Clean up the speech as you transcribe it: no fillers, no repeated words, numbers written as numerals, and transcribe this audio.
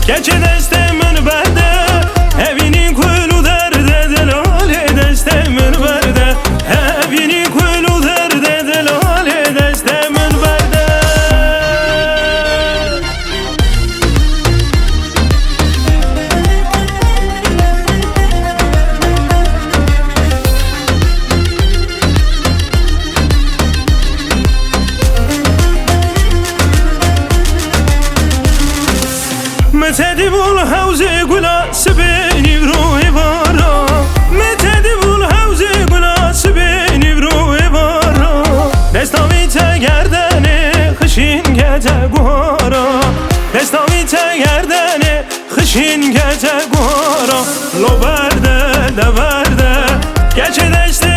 گچه دست من برده evinin kulu derde delale deste من برده evinin kulu derde delale deste من برده متدی بول حوزه گلا سبینی روی بارا متدی بول حوزه گلا سبینی روی بارا دستاوی تگردنه خشین گته گوارا دستاوی تگردنه خشین گته گوارا لو برده ده برده گچه دسته